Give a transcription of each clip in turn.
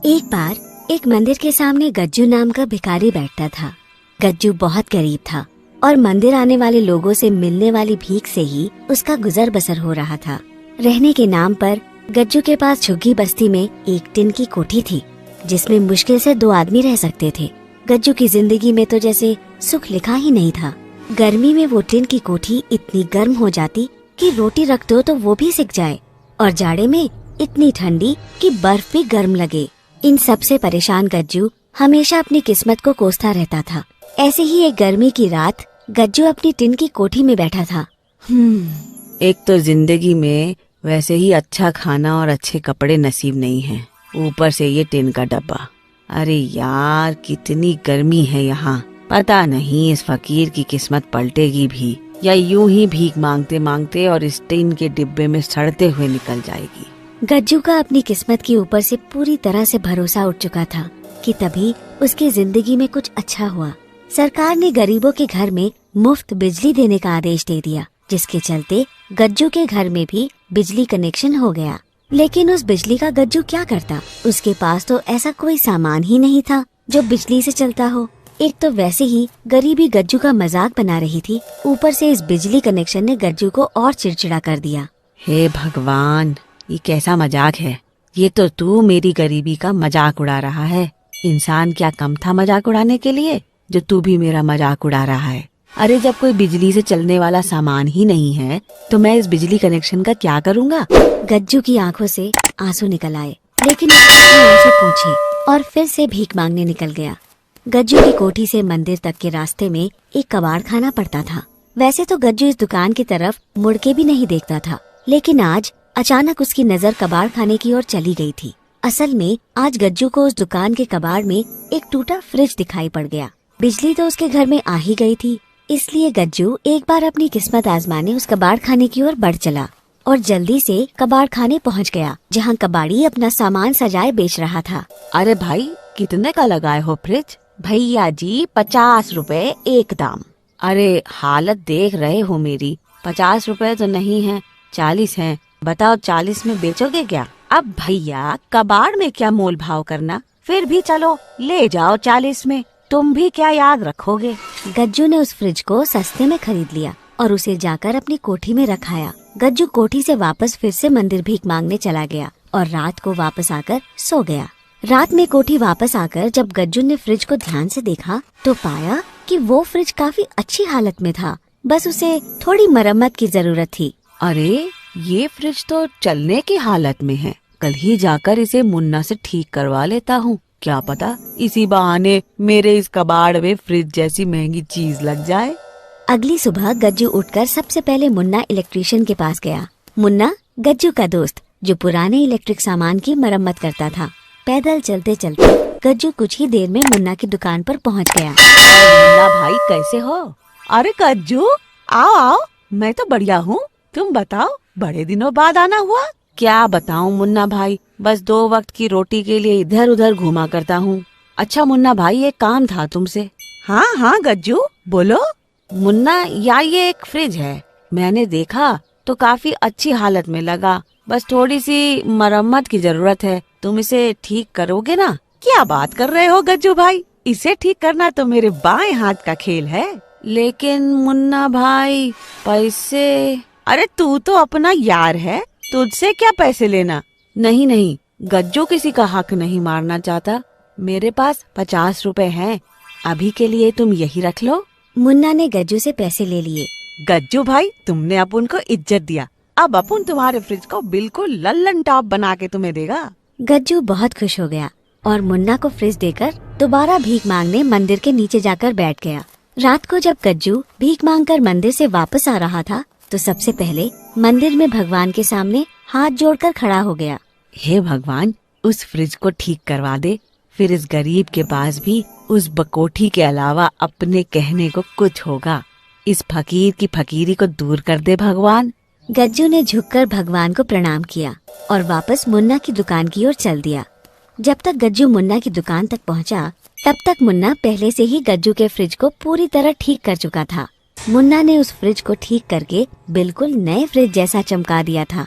एक बार एक मंदिर के सामने गज्जू नाम का भिखारी बैठता था। गज्जू बहुत गरीब था और मंदिर आने वाले लोगों से मिलने वाली भीख से ही उसका गुजर बसर हो रहा था। रहने के नाम पर गज्जू के पास झुग्गी बस्ती में एक टिन की कोठी थी, जिसमें मुश्किल से 2 आदमी रह सकते थे। गज्जू की जिंदगी में तो जैसे सुख लिखा ही नहीं था। गर्मी में वो टिन की कोठी इतनी गर्म हो जाती कि रोटी रख दो तो वो भी सिक जाए, और जाड़े में इतनी ठंडी कि बर्फ भी गर्म लगे। इन सब से परेशान गज्जू हमेशा अपनी किस्मत को कोसता रहता था। ऐसे ही एक गर्मी की रात गज्जू अपनी टिन की कोठी में बैठा था। एक तो जिंदगी में वैसे ही अच्छा खाना और अच्छे कपड़े नसीब नहीं हैं, ऊपर से ये टिन का डब्बा। अरे यार, कितनी गर्मी है यहाँ। पता नहीं इस फकीर की किस्मत पलटेगी भी या यूं ही भीख मांगते मांगते और इस टिन के डिब्बे में सड़ते हुए निकल जाएगी। गज्जू का अपनी किस्मत के ऊपर से पूरी तरह से भरोसा उठ चुका था कि तभी उसकी जिंदगी में कुछ अच्छा हुआ। सरकार ने गरीबों के घर में मुफ्त बिजली देने का आदेश दे दिया, जिसके चलते गज्जू के घर में भी बिजली कनेक्शन हो गया। लेकिन उस बिजली का गज्जू क्या करता? उसके पास तो ऐसा कोई सामान ही नहीं था जो बिजली से चलता हो। एक तो वैसे ही गरीबी गज्जू का मजाक बना रही थी, ऊपर से इस बिजली कनेक्शन ने गज्जू को और चिड़चिड़ा कर दिया। हे भगवान, ये कैसा मजाक है? ये तो तू मेरी गरीबी का मजाक उड़ा रहा है। इंसान क्या कम था मजाक उड़ाने के लिए, जो तू भी मेरा मजाक उड़ा रहा है? अरे जब कोई बिजली से चलने वाला सामान ही नहीं है तो मैं इस बिजली कनेक्शन का क्या करूँगा? गज्जू की आंखों से आंसू निकल आए, लेकिन उसने आंसू पोंछे और फिर से भीख मांगने निकल गया। गज्जू की कोठी से मंदिर तक के रास्ते में एक कबाड़ खाना पड़ता था। वैसे तो गज्जू इस दुकान की तरफ मुड़ के भी नहीं देखता था, लेकिन आज अचानक उसकी नजर कबाड़ खाने की ओर चली गई थी। असल में आज गज्जू को उस दुकान के कबाड़ में एक टूटा फ्रिज दिखाई पड़ गया। बिजली तो उसके घर में आ ही गई थी, इसलिए गज्जू एक बार अपनी किस्मत आजमाने उस कबाड़ खाने की ओर बढ़ चला और जल्दी से कबाड़ खाने पहुंच गया, जहां कबाड़ी अपना सामान सजाए बेच रहा था। अरे भाई, कितने का लगाए हो फ्रिज? भैया जी 50 रुपए एक दाम। अरे हालत देख रहे हो मेरी, 50 रुपए तो नहीं है, 40 हैं। बताओ 40 में बेचोगे क्या? अब भैया कबाड़ में क्या मोल भाव करना, फिर भी चलो ले जाओ 40 में, तुम भी क्या याद रखोगे। गज्जू ने उस फ्रिज को सस्ते में खरीद लिया और उसे जाकर अपनी कोठी में रखाया। गज्जू कोठी से वापस फिर से मंदिर भीख मांगने चला गया और रात को वापस आकर सो गया। रात में कोठी वापस आकर जब गज्जू ने फ्रिज को ध्यान से देखा तो पाया कि वो फ्रिज काफी अच्छी हालत में था, बस उसे थोड़ी मरम्मत की जरूरत थी। अरे ये फ्रिज तो चलने की हालत में है, कल ही जाकर इसे मुन्ना से ठीक करवा लेता हूँ। क्या पता इसी बहाने मेरे इस कबाड़ में फ्रिज जैसी महंगी चीज लग जाए। अगली सुबह गज्जू उठकर सबसे पहले मुन्ना इलेक्ट्रिशियन के पास गया। मुन्ना गज्जू का दोस्त, जो पुराने इलेक्ट्रिक सामान की मरम्मत करता था। पैदल चलते चलते गज्जू कुछ ही देर में मुन्ना की दुकान पर पहुंच गया। मुन्ना भाई कैसे हो? अरे गज्जू, आओ आओ, मैं तो बढ़िया हूँ, तुम बताओ, बड़े दिनों बाद आना हुआ। क्या बताऊँ मुन्ना भाई, बस 2 वक्त की रोटी के लिए इधर उधर घूमा करता हूँ। अच्छा मुन्ना भाई, एक काम था तुमसे। हाँ हाँ गज्जू बोलो। मुन्ना यार, ये एक फ्रिज है, मैंने देखा तो काफी अच्छी हालत में लगा, बस थोड़ी सी मरम्मत की जरूरत है, तुम इसे ठीक करोगे ना? क्या बात कर रहे हो गज्जू भाई, इसे ठीक करना तो मेरे बाएं हाथ का खेल है। लेकिन मुन्ना भाई पैसे? अरे तू तो अपना यार है, तुझसे क्या पैसे लेना। नहीं नहीं, गज्जू किसी का हक नहीं मारना चाहता, मेरे पास 50 रुपए हैं, अभी के लिए तुम यही रख लो। मुन्ना ने गज्जू से पैसे ले लिए। गज्जू भाई, तुमने अपुन को इज्जत दिया, अब अपुन तुम्हारे फ्रिज को बिल्कुल लल्लन टॉप बना के तुम्हें देगा। गज्जू बहुत खुश हो गया और मुन्ना को फ्रिज देकर दोबारा भीख मांगने मंदिर के नीचे जाकर बैठ गया। रात को जब गज्जू भीख मांगकर मंदिर से वापस आ रहा था तो सबसे पहले मंदिर में भगवान के सामने हाथ जोड़कर खड़ा हो गया। हे भगवान, उस फ्रिज को ठीक करवा दे, फिर इस गरीब के पास भी उस बकोठी के अलावा अपने कहने को कुछ होगा। इस फकीर की फकीरी को दूर कर दे भगवान। गज्जू ने झुककर भगवान को प्रणाम किया और वापस मुन्ना की दुकान की ओर चल दिया। जब तक गज्जू मुन्ना की दुकान तक पहुंचा, तब तक मुन्ना पहले से ही गज्जू के फ्रिज को पूरी तरह ठीक कर चुका था। मुन्ना ने उस फ्रिज को ठीक करके बिल्कुल नए फ्रिज जैसा चमका दिया था।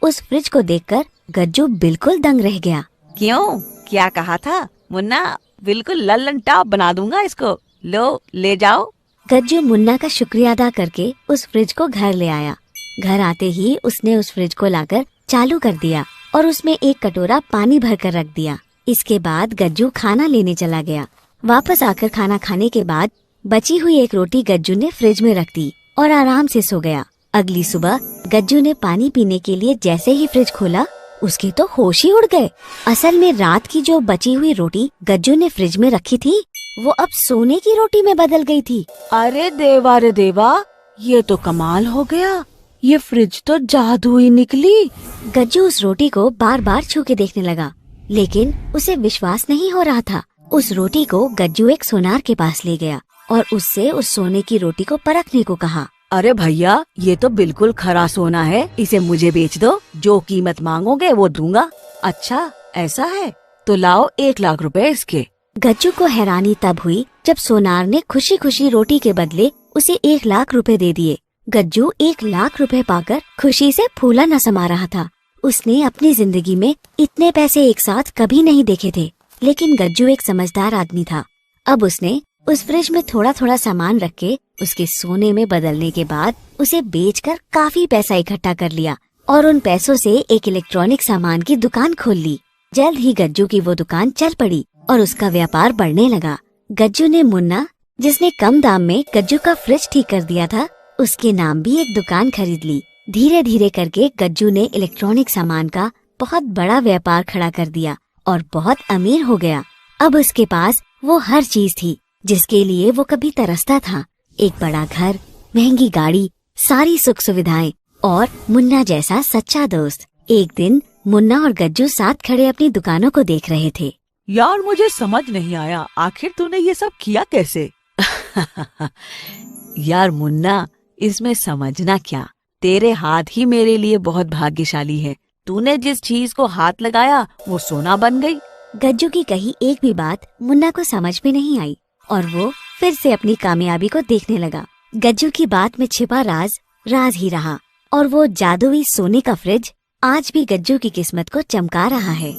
उस फ्रिज को देखकर गज्जू बिल्कुल दंग रह गया। क्यों क्या कहा था मुन्ना, बिल्कुल लल्लन टॉप बना दूंगा इसको, लो ले जाओ। गज्जू मुन्ना का शुक्रिया अदा करके उस फ्रिज को घर ले आया। घर आते ही उसने उस फ्रिज को लाकर चालू कर दिया और उसमें एक कटोरा पानी भरकर रख दिया। इसके बाद गज्जू खाना लेने चला गया। वापस आकर खाना खाने के बाद बची हुई एक रोटी गज्जू ने फ्रिज में रख दी और आराम से सो गया। अगली सुबह गज्जू ने पानी पीने के लिए जैसे ही फ्रिज खोला, उसके तो होश ही उड़ गए। असल में रात की जो बची हुई रोटी गज्जू ने फ्रिज में रखी थी, वो अब सोने की रोटी में बदल गई थी। अरे देवा, ये तो कमाल हो गया, ये फ्रिज तो जादू ही निकली। गज्जू उस रोटी को बार बार छू के देखने लगा, लेकिन उसे विश्वास नहीं हो रहा था। उस रोटी को गज्जू एक सोनार के पास ले गया और उससे उस सोने की रोटी को परखने को कहा। अरे भैया, ये तो बिल्कुल खरा सोना है, इसे मुझे बेच दो, जो कीमत मांगोगे वो दूंगा। अच्छा ऐसा है, तो लाओ 1 लाख रुपए इसके। गज्जू को हैरानी तब हुई जब सोनार ने खुशी खुशी रोटी के बदले उसे 1 लाख रुपए दे दिए। गज्जू 1 लाख रुपए पाकर खुशी से फूला न समा रहा था। उसने अपनी जिंदगी में इतने पैसे एक साथ कभी नहीं देखे थे, लेकिन गज्जू एक समझदार आदमी था। अब उसने उस फ्रिज में थोड़ा थोड़ा सामान रख के उसके सोने में बदलने के बाद उसे बेचकर काफी पैसा इकट्ठा कर लिया और उन पैसों से एक इलेक्ट्रॉनिक सामान की दुकान खोल ली। जल्द ही गज्जू की वो दुकान चल पड़ी और उसका व्यापार बढ़ने लगा। गज्जू ने मुन्ना, जिसने कम दाम में गज्जू का फ्रिज ठीक कर दिया था, उसके नाम भी एक दुकान खरीद ली। धीरे धीरे करके गज्जू ने इलेक्ट्रॉनिक सामान का बहुत बड़ा व्यापार खड़ा कर दिया और बहुत अमीर हो गया। अब उसके पास वो हर चीज थी जिसके लिए वो कभी तरसता था। एक बड़ा घर, महंगी गाड़ी, सारी सुख सुविधाएं और मुन्ना जैसा सच्चा दोस्त। एक दिन मुन्ना और गज्जू साथ खड़े अपनी दुकानों को देख रहे थे। यार मुझे समझ नहीं आया, आखिर तूने ये सब किया कैसे? यार मुन्ना, इसमें समझना क्या, तेरे हाथ ही मेरे लिए बहुत भाग्यशाली है। तूने जिस चीज को हाथ लगाया वो सोना बन गई। गज्जू की कही एक भी बात मुन्ना को समझ में नहीं आई और वो फिर से अपनी कामयाबी को देखने लगा। गज्जू की बात में छिपा राज राज ही रहा और वो जादुई सोने का फ्रिज आज भी गज्जू की किस्मत को चमका रहा है।